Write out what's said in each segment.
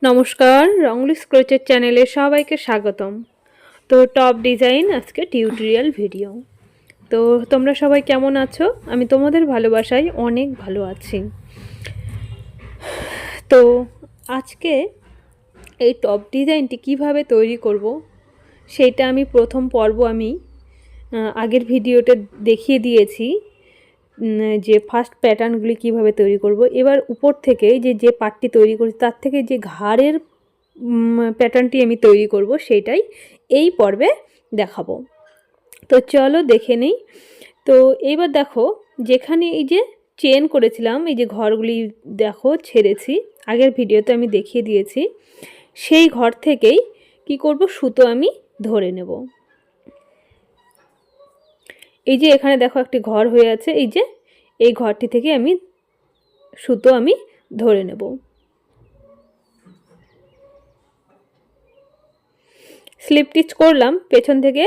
নমস্কার, রংলি স্ক্র্যাচের চ্যানেলে সবাইকে স্বাগতম। তো টপ ডিজাইন আজকে টিউটোরিয়াল ভিডিও। তো তোমরা সবাই কেমন আছো? আমি তোমাদের ভালোবাসায় অনেক ভালো আছি। তো আজকে এই টপ ডিজাইনটি কিভাবে তৈরি করব সেটা আমি প্রথম পর্ব আগের ভিডিওতে দেখিয়ে দিয়েছি, যে ফার্স্ট প্যাটার্নগুলি কিভাবে তৈরি করব। এবার উপর থেকে যে পার্টটি তৈরি করেছি তার থেকে যে ঘাড়ের প্যাটার্নটি আমি তৈরি করব সেটাই এই পর্বে দেখাবো। তো চলো দেখে নিই। তো এইবার দেখো, যেখানে এই যে চেন করেছিলাম, এই যে ঘরগুলি দেখো ছেড়েছি, আগের ভিডিওতে আমি দেখিয়ে দিয়েছি, সেই ঘর থেকেই কি করব, সুতো আমি ধরে নেব। এই যে এখানে দেখো একটি ঘর হয়ে আছে, এই যে এই ঘরটি থেকে আমি সুতো ধরে নেব। স্লিপ স্টিচ করলাম, পেছন থেকে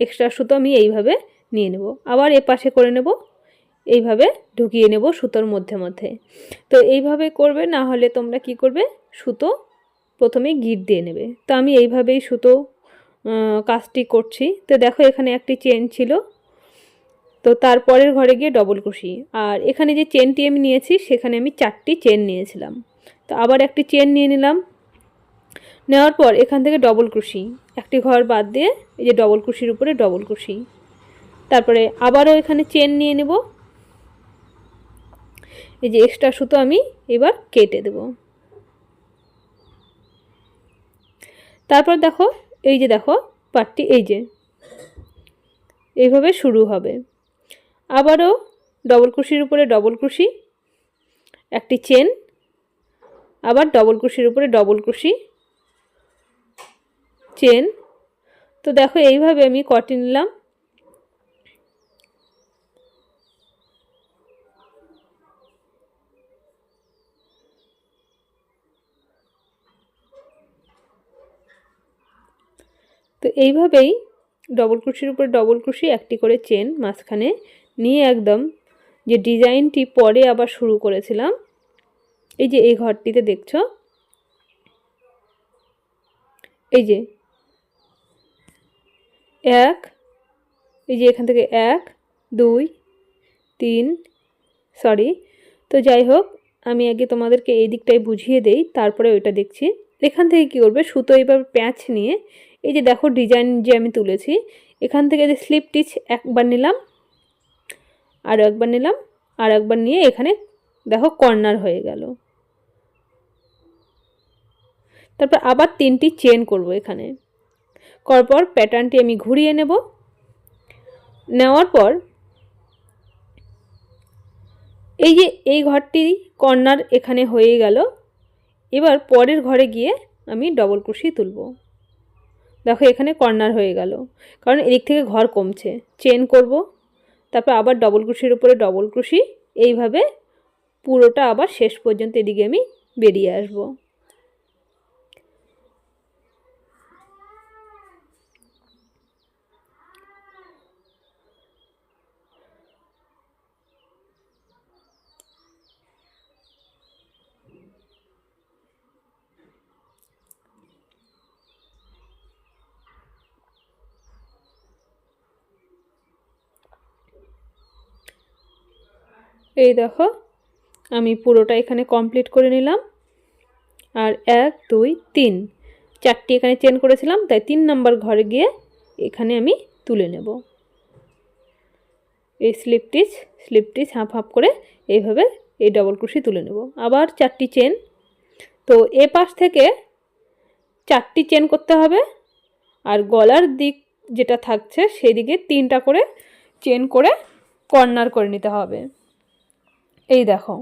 এক্সট্রা সুতো আমি এইভাবে নিয়ে নেব, আবার এ পাশে করে নেব, এইভাবে ঢুকিয়ে নেব সুতোর মধ্যে মধ্যে। তো এইভাবে করবে, না হলে তোমরা কি করবে, সুতো প্রথমে গিট দিয়ে নেবে। তো আমি এইভাবেই সুতো কাজটি করছি। তো দেখো এখানে একটি চেন ছিল, তো তারপরের ঘরে গিয়ে ডবল ক্রোশি, আর এখানে যে চেনটি আমি নিয়েছি সেখানে আমি 4টি চেন নিয়েছিলাম। তো আবার একটি চেন নিয়ে নিলাম, নেওয়ার পর এখান থেকে ডবল ক্রোশি, একটি ঘর বাদ দিয়ে এই যে ডবল ক্রোশির উপরে ডবল ক্রোশি, তারপরে আবারও এখানে চেন নিয়ে নেব, এই যে এক্সট্রা সুতো আমি এবার কেটে দেব। তারপর দেখো, এই যে দেখো পাটটি এই যে এইভাবে শুরু হবে, আবারও ডবল ক্রোশির উপরে ডবল ক্রোশি, একটি চেন, আবার ডবল ক্রোশির উপরে ডবল ক্রোশি, চেন। তো দেখো এইভাবে আমি কেটে নিলাম। তো এইভাবেই ডবল ক্রোশির উপরে ডবল ক্রোশি, একটি করে চেন মাঝখানে নিয়ে একদম যে ডিজাইনটি পরে আবার শুরু করেছিলাম, এই যে এই ঘরটিতে দেখছো, এই যে এক, এই যে এখান থেকে 1 2 3, সরি। তো যাই হোক, আমি আগে তোমাদেরকে এই দিকটাই বুঝিয়ে দেই, তারপরে ওইটা দেখছি। এখান থেকে কি করবে, সুতো এবার প্যাঁচ নিয়ে এই যে দেখো ডিজাইন যে আমি তুলেছি, এখান থেকে যে স্লিপ স্টিচ একবার নিলাম, আরও একবার নিলাম, আর একবার নিয়ে এখানে দেখো কর্নার হয়ে গেল। তারপর আবার 3টি চেন করব এখানে, করার পর প্যাটার্নটি আমি ঘুরিয়ে নেব, নেওয়ার পর এই যে এই ঘরটি কর্নার এখানে হয়ে গেল। এবার পরের ঘরে গিয়ে আমি ডবল ক্রোশি তুলব। দেখো এখানে কর্নার হয়ে গেল, কারণ এদিক থেকে ঘর কমছে। চেন করব, তারপর আবার ডবল ক্রোশির উপরে ডবল ক্রোশি, এইভাবে পুরোটা আবার শেষ পর্যন্ত এদিকে আমি বেরিয়ে আসব। এই দেখো আমি পুরোটা এখানে কমপ্লিট করে নিলাম, আর 1 2 3 4টি এখানে চেন করেছিলাম, তাই 3 নম্বর ঘরে গিয়ে এখানে আমি তুলে নেব। এই স্লিপ স্টিচ হাফ হাফ করে এইভাবে এই ডবল ক্রোশি তুলে নেব। আবার 4টি চেন, তো এ পাশ থেকে 4টি চেন করতে হবে, আর গলার দিক যেটা থাকছে সেদিকে 3টা করে চেন করে কর্নার করে নিতে হবে। এই দেখো,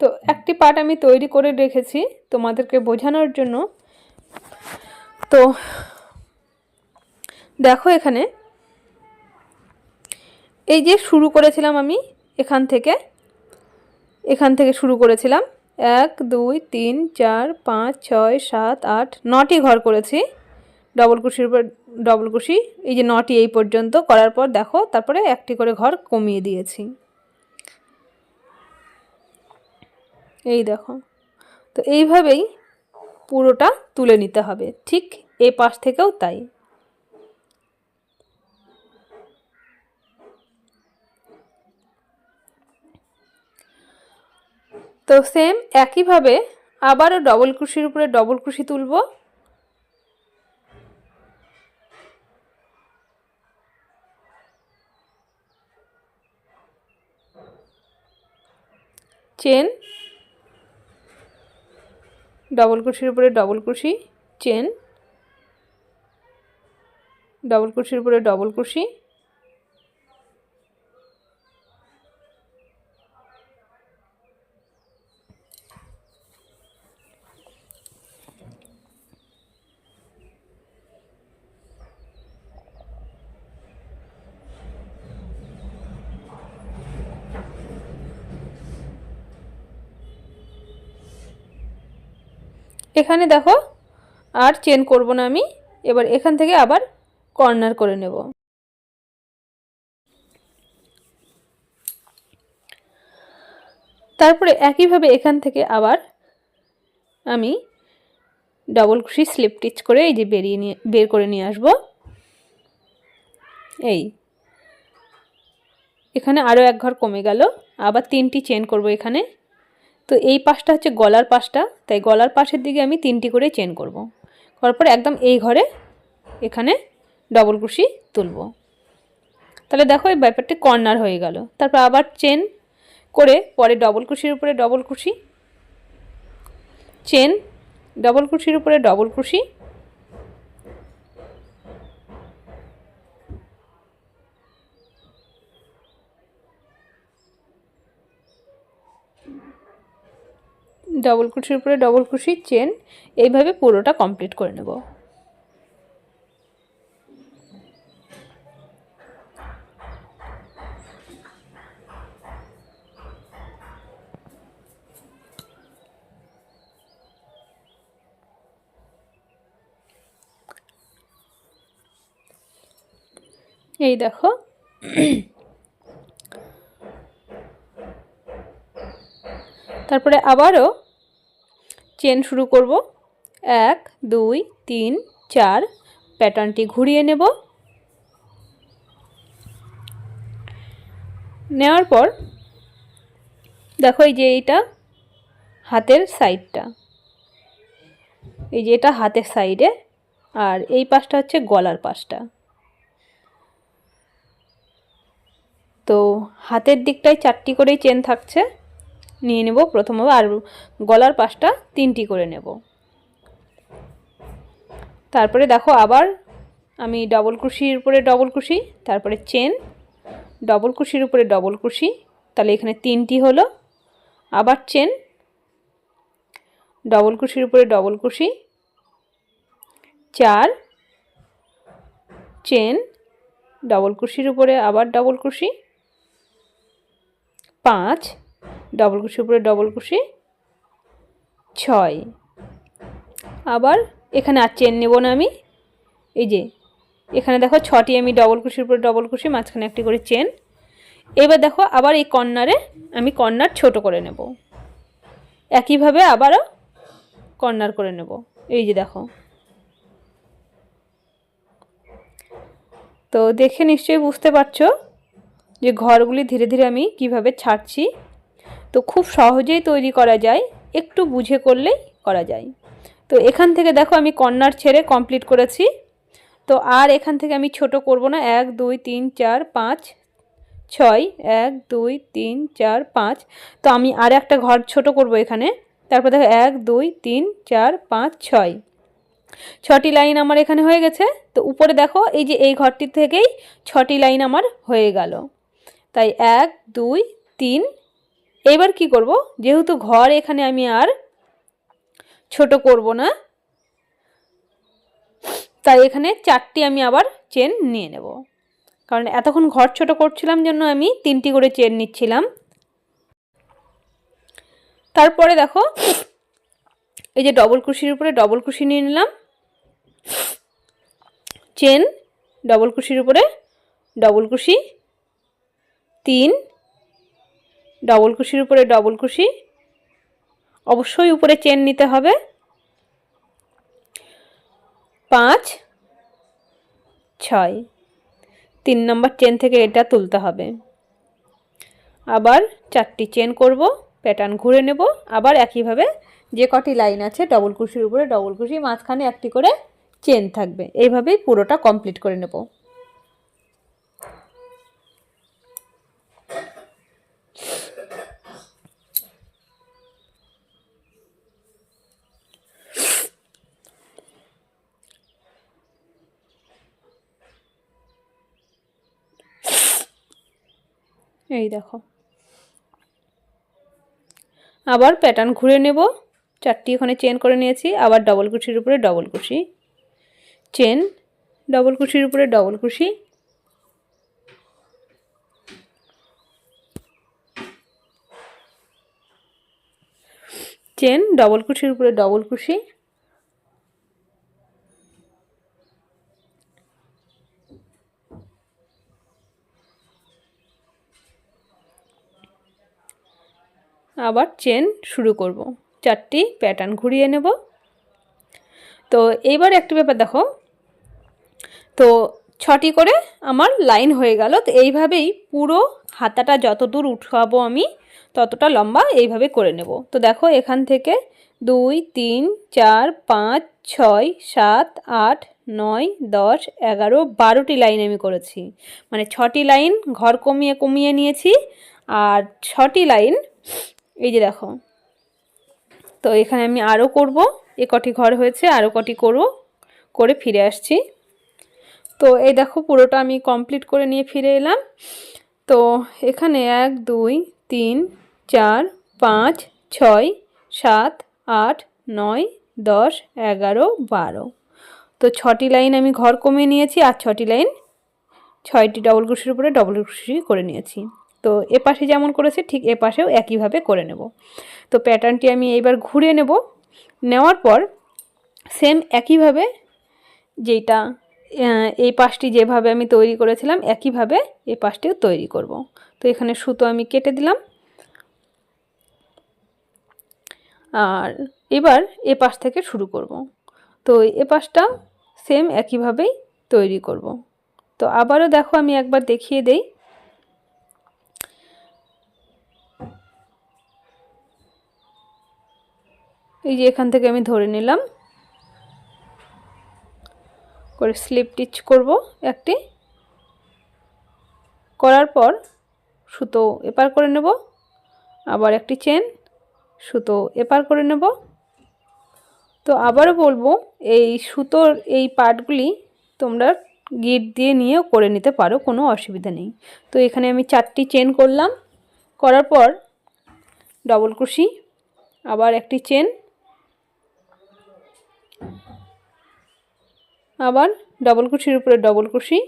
তো একটি পার্ট আমি তৈরি করে রেখেছি তোমাদেরকে বোঝানোর জন্য। তো দেখো এখানে এই যে শুরু করেছিলাম আমি এখান থেকে শুরু করেছিলাম, 1 2 3 4 5 6 7 8 9টি ঘর করেছি, ডবল ক্রোশির উপর ডবল কুশি এই যে 9টি এই পর্যন্ত করার পর দেখো তারপরে একটি করে ঘর কমিয়ে দিয়েছি। এই দেখো, তো এইভাবেই পুরোটা তুলে নিতে হবে, ঠিক এই পাশ থেকেও তাই। তো সেম একইভাবে আবারও ডবল কুশির উপরে ডবল কুশি তুলব। চেন, ডবল কুশির উপরে ডবল কুশি, চেন, ডবল কুশির উপরে ডবল কুশি, এখানে দেখো আর চেন করব না আমি, এবার এখান থেকে আবার কর্নার করে নেব। তারপরে একইভাবে এখান থেকে আবার আমি ডবল কুশি স্লিপ স্টিচ করে এই যে বের করে নিয়ে আসব। এই এখানে আরও এক ঘর কমে গেল, আবার 3টি চেন করব এখানে। তো এই পাশটা হচ্ছে গলার পাশটা, তাই গলার পাশের দিকে আমি 3টি করে চেন করব। করার পর একদম এই ঘরে এখানে ডবল কুশি তুলব। তাহলে দেখো এই ব্যাপারটি কর্নার হয়ে গেল। তারপর আবার চেন করে পরে ডবল কুশির উপরে ডবল কুশি, চেন, ডবল কুশির উপরে ডবল কুশি, ডবল কুশির উপরে ডবল কুশি, চেন, এইভাবে পুরোটা কমপ্লিট করে নেব। এই দেখো তারপরে আবারও চেন শুরু করব। 1 2 3 4 প্যাটার্নটি ঘুরিয়ে নেব। নেওয়ার পর দেখো এই যে এইটা হাতের সাইডটা, এই যে এটা হাতের সাইডে, আর এই পাশটা হচ্ছে গলার পাশটা। তো হাতের দিকটায় 4টি করেই চেন থাকছে, নিয়ে নেব প্রথমে, আর গলার পাশটা 3টি করে নেব। তারপরে দেখো আবার আমি ডবল কুশির উপরে ডবল কুশি, তারপরে চেন, ডবল কুশির উপরে ডবল কুশি, তাহলে এখানে 3টি হলো। আবার চেন, ডবল কুশির উপরে ডবল কুশি, 4, চেন, ডবল কুশির উপরে আবার ডবল কুশি, 5, ডবল কুশির উপরে ডবল কুশি, 6। আবার এখানে আর চেন নেব না আমি, এই যে এখানে দেখো 6টি আমি ডবল কুশির উপরে ডবল কুশি, মাঝখানে একটি করে চেন। এবার দেখো আবার এই কর্নারে আমি কর্নার ছোট করে নেব, একইভাবে আবারও কর্নার করে নেব। এই যে দেখো, তো দেখে নিশ্চয়ই বুঝতে পারছো যে ঘরগুলি ধীরে ধীরে আমি কিভাবে ছাড়ছি। তো খুব সহজেই তৈরি করা যায়, একটু বুঝে করলেই করা যায়। তো এখান থেকে দেখো আমি কর্নার ছেড়ে কমপ্লিট করেছি। তো আর এখান থেকে আমি ছোট করব না। 1 2 3 4 5 6, 1 2 3 4 5। তো আমি আর একটা ঘর ছোট করব এখানে। তারপর দেখো 1 2 3 4 5 6, 6টি লাইন আমার এখানে হয়ে গেছে। তো উপরে দেখো এই যে এই ঘরটি থেকেই 6টি লাইন আমার হয়ে গেল। তাই 1 2 3। এবার কি করব, যেহেতু ঘর এখানে আমি আর ছোট করব না, তাই এখানে 4টি আমি আবার চেন নিয়ে নেব, কারণ এতক্ষণ ঘর ছোট করছিলাম জন্য আমি 3টি করে চেন নিচ্ছিলাম। তারপরে দেখো এই যে ডবল কুশির উপরে ডবল কুশি নিয়ে নিলাম, চেন, ডবল কুশির উপরে ডবল কুশি, 3 ডবল কুশির উপরে ডবল কুশি, অবশ্যই উপরে চেন নিতে হবে, 5 6, 3 নম্বর চেন থেকে এটা তুলতে হবে। আবার 4টি চেন করব, প্যাটার্ন ঘুরে নেব, আবার একইভাবে যে কটি লাইন আছে ডবল কুশির উপরে ডবল কুশি, মাঝখানে একটি করে চেন থাকবে। এইভাবেই পুরোটা কমপ্লিট করে নেব। এই দেখো, আবার প্যাটার্ন ঘুরে নেব, 4টি ওখানে চেন করে নিয়েছি, আবার ডবল কুশির উপরে ডবল কুশি, চেন, ডবল কুশির উপরে ডবল কুশি, চেন, ডবল কুশির উপরে ডবল কুশি, আবার চেন শুরু করব, 4টি প্যাটার্ন ঘুরিয়ে নেব। তো এইবার একটা ব্যাপার দেখো, তো 6টি করে আমার লাইন হয়ে গেল। তো এইভাবেই পুরো হাতাটা যত দূর উঠাবো আমি ততটা লম্বা এইভাবে করে নেব। তো দেখো এখান থেকে 2 3 4 5 6 7 8 9 10 11 12টি লাইন আমি করেছি, মানে 6টি লাইন ঘর কমিয়ে কমিয়ে নিয়েছি, আর 6টি লাইন এই যে দেখো। তো এখানে আমি আরও করব, এ কটি ঘর হয়েছে, আরও কটি করব, করে ফিরে আসছি। তো এই দেখো পুরোটা আমি কমপ্লিট করে নিয়ে ফিরে এলাম। তো এখানে 1 2 3 4 5 6 7 8 9 10 11 12, তো 6টি লাইন আমি ঘর কমিয়ে নিয়েছি, আর 6টি লাইন 6টি ডবল কুশির উপরে ডবল কুশি করে নিয়েছি। তো এ পাশে যেমন করেছি ঠিক এ পাশেও একইভাবে করে নেব। তো প্যাটার্নটি আমি এইবার ঘুরে নেব, নেওয়ার পর সেম একইভাবে যেটা এই পাশটি যেভাবে আমি তৈরি করেছিলাম একইভাবে এই পাশটিও তৈরি করব। তো এখানে সুতো আমি কেটে দিলাম, আর এবার এ পাশ থেকে শুরু করব। তো এ পাশটা সেম একইভাবেই তৈরি করব। তো আবারও দেখো আমি একবার দেখিয়ে দেই। এই যে এখান থেকে আমি ধরে নিলাম, করে স্লিপ স্টিচ করব একটি, করার পর সুতো এপার করে নেব, আবার একটি চেন, সুতো এপার করে নেব। তো আবারও বলবো এই সুতোর এই পার্টগুলি তোমরা গিট দিয়ে নিয়েও করে নিতে পারো, কোনো অসুবিধা নেই। তো এখানে আমি 4টি চেন করলাম, করার পর ডবল কুশি, আবার একটি চেন, আবার ডবল কুশির উপরে ডবল কুশি,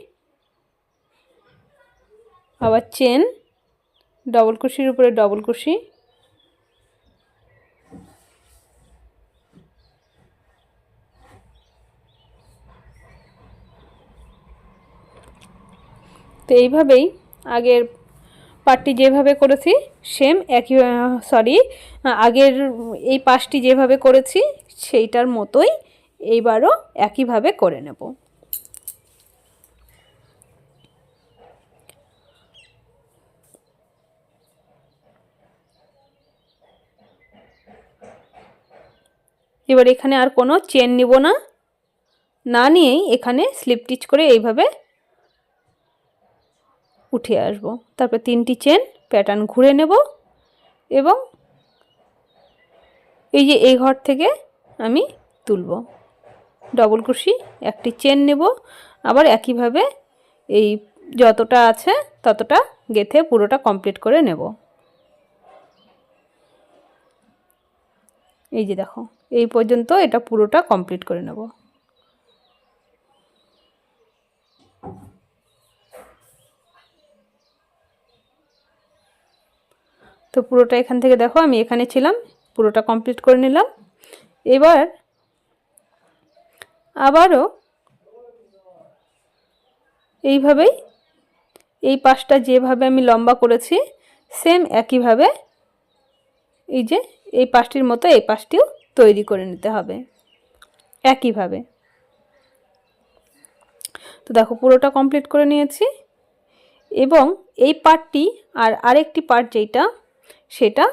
আবার চেন, ডবল কুশির উপরে ডবল কুশি, তো এইভাবেই আগের পার্টটি যেভাবে করেছি সেম একই, আগের এই পাশটি যেভাবে করেছি সেইটার মতোই এইবারও একইভাবে করে নেব। এবার এখানে আর কোনো চেন নিব না, না নিয়েই এখানে স্লিপ স্টিচ করে এইভাবে উঠে আসব। তারপর 3টি চেন, প্যাটার্ন ঘুরে নেব, এবং এই যে এই ঘর থেকে আমি তুলব, ডবল কুশি, একটি চেন নেব, আবার একইভাবে এই যতটা আছে ততটা গেথে পুরোটা কমপ্লিট করে নেব। এই যে দেখো এই পর্যন্ত এটা পুরোটা কমপ্লিট করে নেব। তো পুরোটা এখান থেকে দেখো আমি এখানে ছিলাম, পুরোটা কমপ্লিট করে নিলাম। এবার আবারও এইভাবেই এই পাশটা যেভাবে আমি লম্বা করেছি সেম একইভাবে এই যে এই পাশটির মতো এই পাশটিও তৈরি করে নিতে হবে একইভাবে। তো দেখো পুরোটা কমপ্লিট করে নিয়েছি এবং এই পার্টটি আর আরেকটি পার্ট যেটা সেটা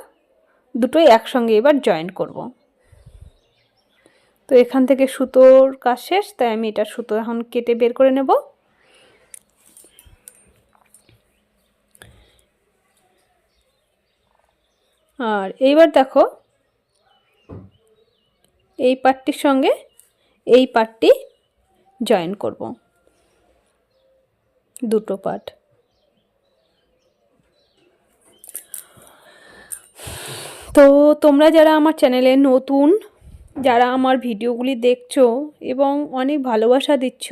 দুটোই একসঙ্গে এবার জয়েন করব। তো এখান থেকে সুতোর কাজ শেষ, তাই আমি এটা সুতো এখন কেটে বের করে নেব। আর এইবার দেখো এই পার্টটির সঙ্গে এই পার্টটি জয়েন করব, দুটো পার্ট। তো তোমরা যারা আমার চ্যানেলে নতুন, যারা আমার ভিডিওগুলি দেখছো এবং অনেক ভালোবাসা দিচ্ছ,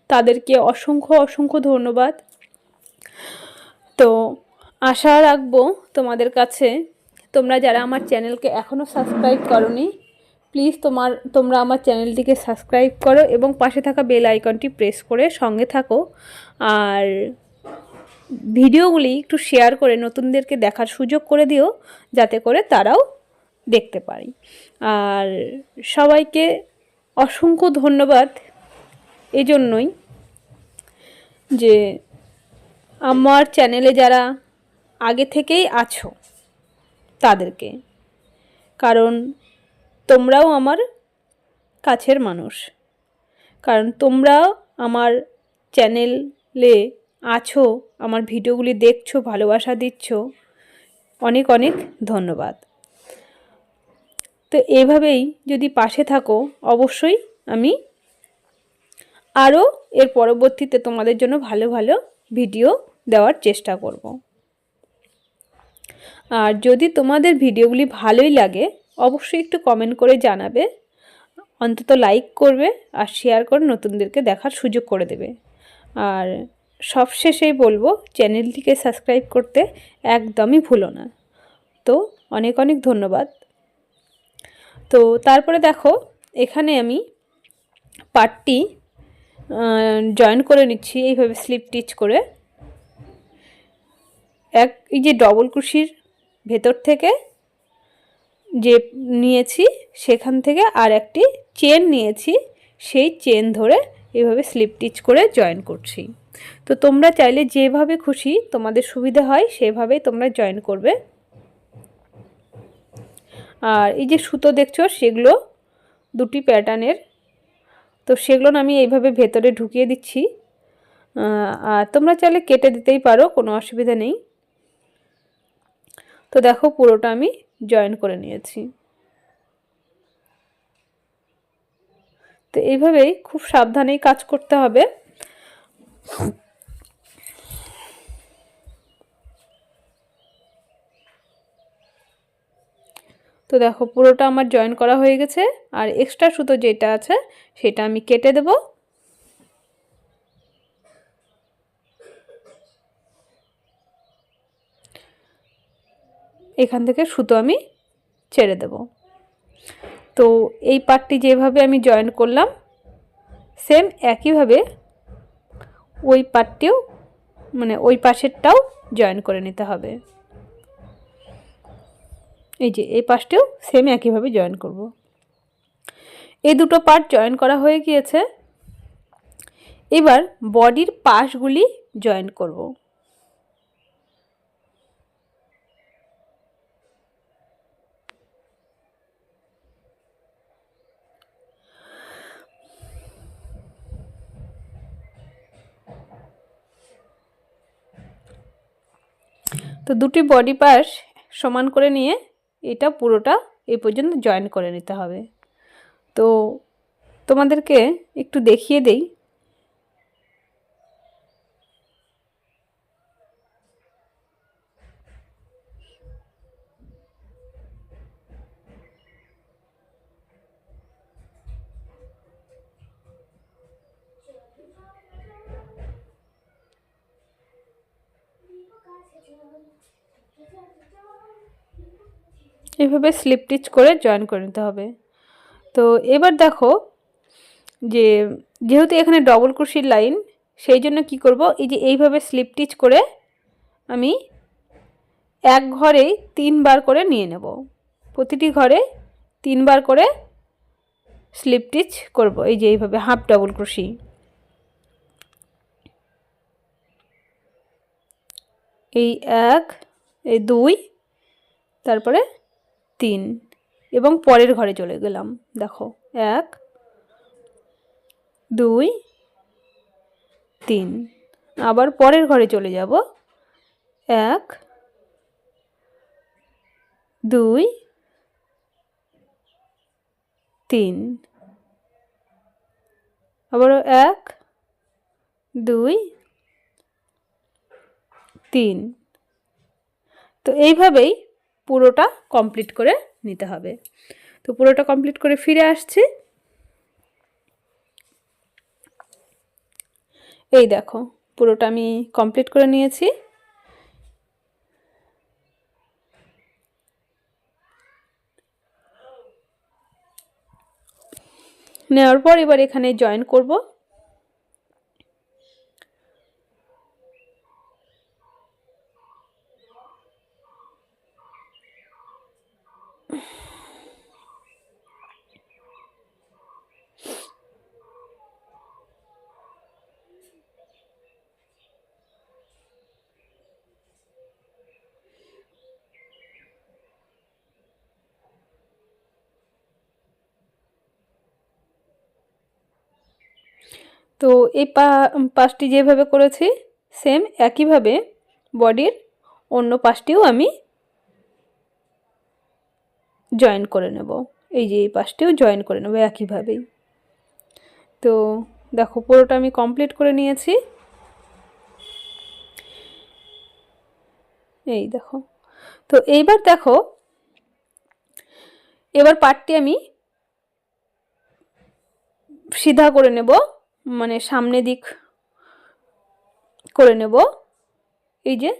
তাদেরকে অসংখ্য অসংখ্য ধন্যবাদ। তো আশা রাখবো তোমাদের কাছে, তোমরা যারা আমার চ্যানেলকে এখনও সাবস্ক্রাইব করোনি, প্লিজ তোমরা আমার চ্যানেলটিকে সাবস্ক্রাইব করো এবং পাশে থাকা বেল আইকনটি প্রেস করে সঙ্গে থাকো। আর ভিডিওগুলি একটু শেয়ার করে নতুনদেরকে দেখার সুযোগ করে দিও, যাতে করে তারাও দেখতে পারে। আর সবাইকে অসংখ্য ধন্যবাদ এই জন্যই যে আমার চ্যানেলে যারা আগে থেকেই আছো তাদেরকে, কারণ তোমরাও আমার কাছের মানুষ, কারণ তোমরাও আমার চ্যানেলে আছো, আমার ভিডিওগুলি দেখছো, ভালোবাসা দিচ্ছ, অনেক অনেক ধন্যবাদ। তো এভাবেই যদি পাশে থাকো, অবশ্যই আমি আরও এর পরবর্তীতে তোমাদের জন্য ভালো ভালো ভিডিও দেওয়ার চেষ্টা করব। আর যদি তোমাদের ভিডিওগুলি ভালোই লাগে, অবশ্যই একটু কমেন্ট করে জানাবে, অন্তত লাইক করবে আর শেয়ার করে নতুনদেরকে দেখার সুযোগ করে দেবে। আর সবশেষেই বলবো, চ্যানেলটিকে সাবস্ক্রাইব করতে একদমই ভুলো না। তো অনেক অনেক ধন্যবাদ। তো তারপরে দেখো এখানে আমি পার্টটি জয়েন করে নিচ্ছি এইভাবে স্লিপ স্টিচ করে। এই যে ডবল কুশির ভেতর থেকে যে নিয়েছি সেখান থেকে আর একটি চেন নিয়েছি, সেই চেন ধরে এইভাবে স্লিপ স্টিচ করে জয়েন করছি। তো তোমরা চাইলে যেভাবে খুশি তোমাদের সুবিধা হয় সেভাবেই তোমরা জয়েন করবে। আর এই যে সুতো দেখছো সেগুলো দুটি প্যাটার্নের, তো সেগুলো আমি এইভাবে ভেতরে ঢুকিয়ে দিচ্ছি। আর তোমরা চাইলে কেটে দিতেই পারো, কোনো অসুবিধা নেই। তো দেখো পুরোটা আমি জয়েন করে নিয়েছি। তো এইভাবেই খুব সাবধানেই কাজ করতে হবে। তো দেখো পুরোটা আমার জয়েন করা হয়ে গেছে, আর এক্সট্রা সুতো যেটা আছে সেটা আমি কেটে দেব। এখান থেকে সুতো আমি ছেড়ে দেব। তো এই পার্টটি যেভাবে আমি জয়েন করলাম সেম একইভাবে ওই পার্টটিও, মানে ওই পাশেরটাও জয়েন করে নিতে হবে। এই যে এই পাশটিও সেম একইভাবে জয়েন করব। এই দুটো পার্ট জয়েন করা হয়ে গিয়েছে। এবার বডির পাশগুলি জয়েন করব। তো দুটি বডি পাশ সমান করে নিয়ে এটা পুরোটা এই পর্যন্ত জয়েন করে নিতে হবে। তো তোমাদেরকে একটু দেখিয়ে দেই। এভাবে স্লিপ স্টিচ করে জয়েন করে নিতে হবে। তো এবার দেখো যে যেহেতু এখানে ডবল ক্রোশের লাইন, সেই জন্য কি করব, এই যে এইভাবে স্লিপ স্টিচ করে আমি এক ঘরেই 3বার করে নিয়ে নেব। প্রতিটি ঘরে 3বার করে স্লিপ স্টিচ করব, এই যে এইভাবে হাফ ডাবল ক্রোশি। এই 1, এই 2, তারপরে 3 এবং পরের ঘরে চলে গেলাম। দেখো 1, 2, 3, আবার পরের ঘরে চলে যাব। 1, 2, 3, আবারও 1, 2, 3। তো এইভাবেই পুরোটা কমপ্লিট করে নিতে হবে। তো পুরোটা কমপ্লিট করে ফিরে আসছি। এই দেখো পুরোটা আমি কমপ্লিট করে নিয়েছি। নেওয়ার পর এবার এখানে জয়েন করব। তো এই পাশটি যেভাবে করেছি সেম একইভাবে বডির অন্য পাশটিও আমি জয়েন করে নেব। এই যে এই পাশটিও জয়েন করে নেব একইভাবেই। তো দেখো পুরোটা আমি কমপ্লিট করে নিয়েছি। এই দেখো। তো এইবার দেখো, এবার পাটটি আমি সিধা করে নেব, মানে সামনে দিক করে নেব। এই যে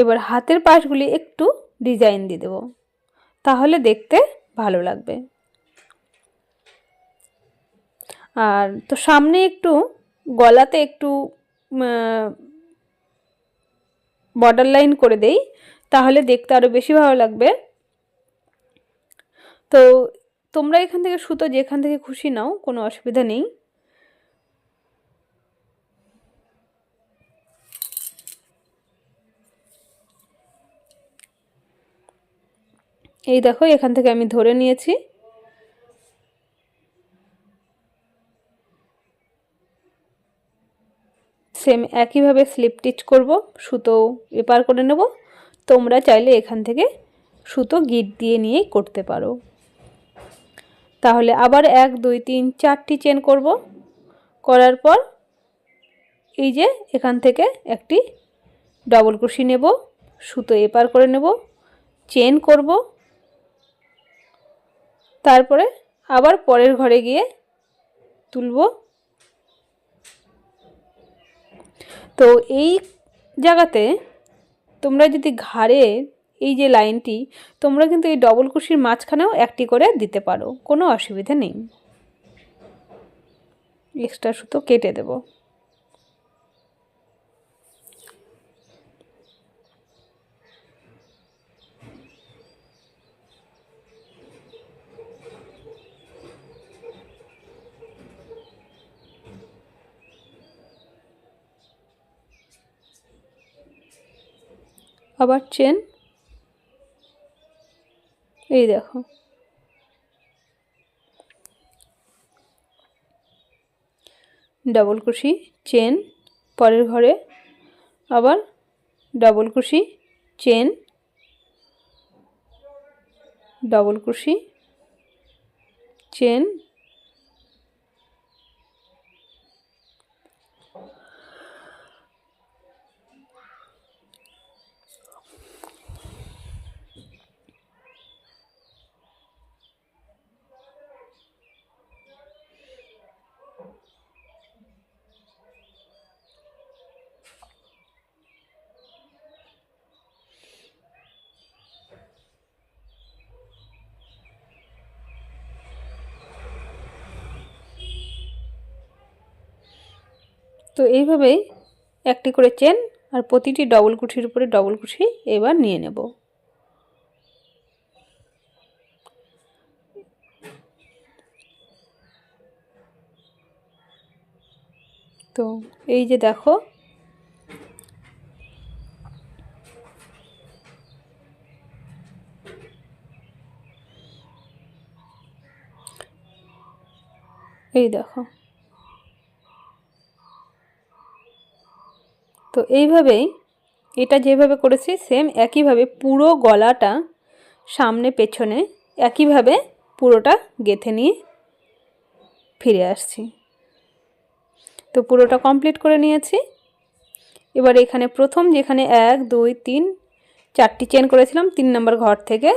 এবার হাতের পাশগুলি একটু ডিজাইন দিয়ে দেব, তাহলে দেখতে ভালো লাগবে। আর তো সামনে একটু গলাতে একটু বর্ডার লাইন করে দেই, তাহলে দেখতে আরও বেশি ভালো লাগবে। তো তোমরা এখান থেকে সুতো যেখান থেকে খুশি নাও, কোনো অসুবিধা নেই। এই দেখো এখান থেকে আমি ধরে নিয়েছি। সেম একইভাবে স্লিপ স্টিচ করব, সুতো এপার করে নেব। তোমরা চাইলে এখান থেকে সুতো গিট দিয়ে নিয়েই করতে পারো। তাহলে আবার 1, 2, 3, 4টি চেন করব। করার পর এই যে এখান থেকে একটি ডবল ক্রোশি নেব, সুতো এপার করে নেব, চেন করব, তারপরে আবার পরের ঘরে গিয়ে তুলব। তো এই জায়গাতে তোমরা যদি ঘাড়ে এই যে লাইনটি, তোমরা কিন্তু এই ডবল ক্রোশির মাঝখানেও একটি করে দিতে পারো, কোনো অসুবিধা নেই। এক্সট্রা সুতো কেটে দেব। আবার চেন, এই দেখো ডবল ক্রোশি, চেন, পরের ঘরে আবার double crochet, chain, double crochet, chain, তো এইভাবেই একটি করে চেন আর প্রতিটি ডবল কুঠির উপরে ডবল কুঠি এবার নিয়ে নেব। তো এই যে দেখো এই দেখো, তো এইভাবেই এটা যেভাবে করেছি সেম একইভাবে পুরো গলাটা সামনে পেছনে একইভাবে পুরোটা গেঁথে নিয়ে ফিরে আসছি। তো পুরোটা কমপ্লিট করে নিয়েছি। এবার এখানে প্রথম যেখানে 1 2 3 4টি চেন করেছিলাম 3 নম্বর ঘর থেকে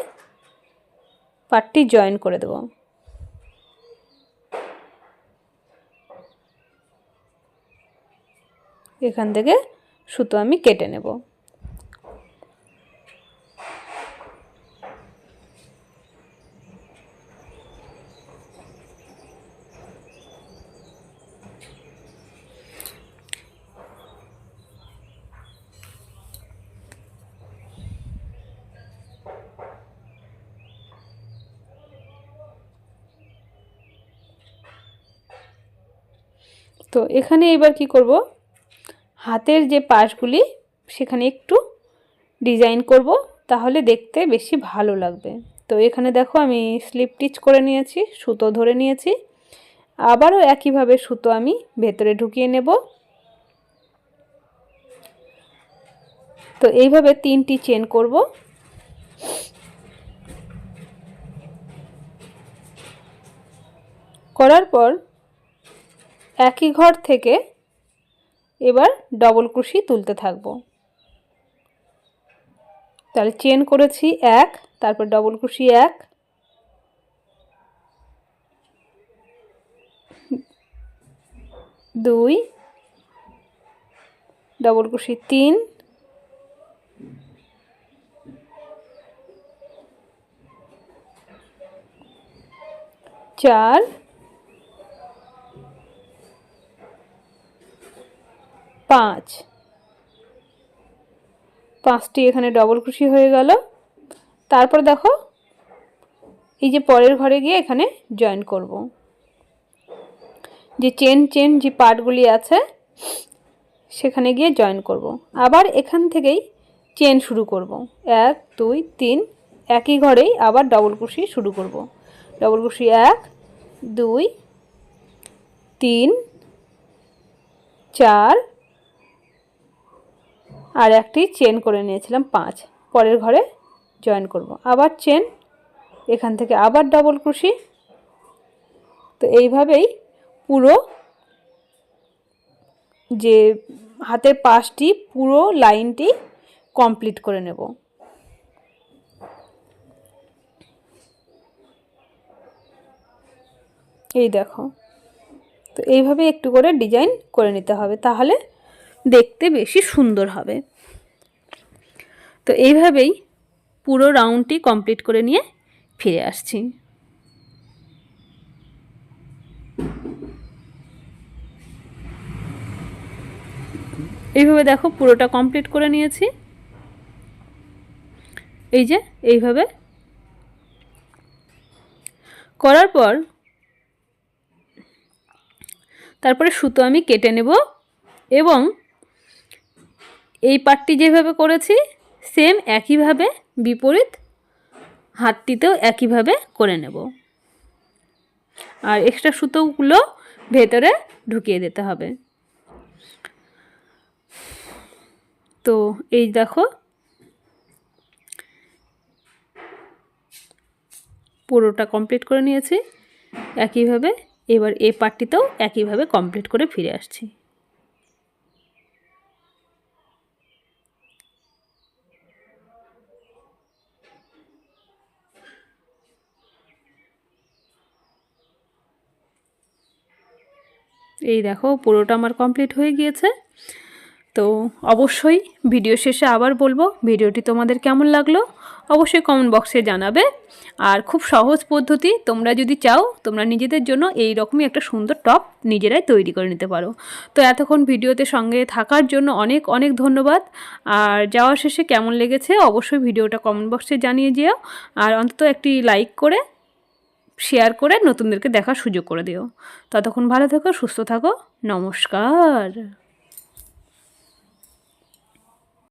পাটটি জয়েন করে দেব। এখান থেকে সুতো আমি কেটে নেব। তো এখানে এবার কি করব, হাতের যে পাশগুলি সেখানে একটু ডিজাইন করব, তাহলে দেখতে বেশি ভালো লাগবে। তো এখানে দেখো আমি স্লিপ স্টিচ করে নিয়েছি, সুতো ধরে নিয়েছি, আবারও একইভাবে সুতো আমি ভেতরে ঢুকিয়ে নেব। তো এইভাবে 3টি চেন করব। করার পর একই ঘর থেকে এবার ডবল ক্রোশি তুলতে থাকব। তাহলে চেন করেছি 1, তারপর ডবল ক্রোশি 1 2 ডবল ক্রোশি 3 4 5, 5টি এখানে ডবল ক্রোশি হয়ে গেল। তারপর দেখো এই যে পরের ঘরে গিয়ে এখানে জয়েন করব। যে চেন যে পার্টগুলি আছে সেখানে গিয়ে জয়েন করব। আবার এখান থেকেই চেন শুরু করব, 1 2 3 একই ঘরেই আবার ডবল ক্রোশি শুরু করব। ডবল ক্রোশি 1 2 3 4 আর একটি চেন করে নিয়েছিলাম 5, পরের ঘরে জয়েন করব। আবার চেন, এখান থেকে আবার ডবল ক্রোশি। তো এইভাবেই পুরো যে হাতের পাশটি পুরো লাইনটি কমপ্লিট করে নেব। এই দেখো, তো এইভাবে একটু করে ডিজাইন করে নিতে হবে, তাহলে দেখতে বেশি সুন্দর হবে। তো এইভাবেই পুরো রাউন্ডটি কমপ্লিট করে নিয়ে ফিরে আসছি। এইভাবে দেখো পুরোটা কমপ্লিট করে নিয়েছি। এই যে এইভাবে করার পর তারপরে সুতো আমি কেটে নেব এবং এই পাটটি যেভাবে করেছি সেম একইভাবে বিপরীত হাতটিতেও একইভাবে করে নেব। আর এক্সট্রা সুতোগুলো ভেতরে ঢুকিয়ে দিতে হবে। তো এই দেখো পুরোটা কমপ্লিট করে নিয়েছি একইভাবে। এবার এই পার্টটিতেও একইভাবে কমপ্লিট করে ফিরে আসছি। এই দেখো পুরোটা আমার কমপ্লিট হয়ে গিয়েছে। তো অবশ্যই ভিডিও শেষে আবার বলবো ভিডিওটি তোমাদের কেমন লাগলো অবশ্যই কমেন্ট বক্সে জানাবে। আর খুব সহজ পদ্ধতি, তোমরা যদি চাও তোমরা নিজেদের জন্য এই রকমই একটা সুন্দর টপ নিজেরাই তৈরি করে নিতে পারো। তো এতক্ষণ ভিডিওতে সঙ্গে থাকার জন্য অনেক অনেক ধন্যবাদ। আর যাওয়ার শেষে কেমন লেগেছে অবশ্যই ভিডিওটা কমেন্ট বক্সে জানিয়ে যেও। আর অন্তত একটি লাইক করে শেয়ার করে নতুনদেরকে দেখার সুযোগ করে দিও। ততক্ষণ ভালো থেকো, সুস্থ থাকো, নমস্কার।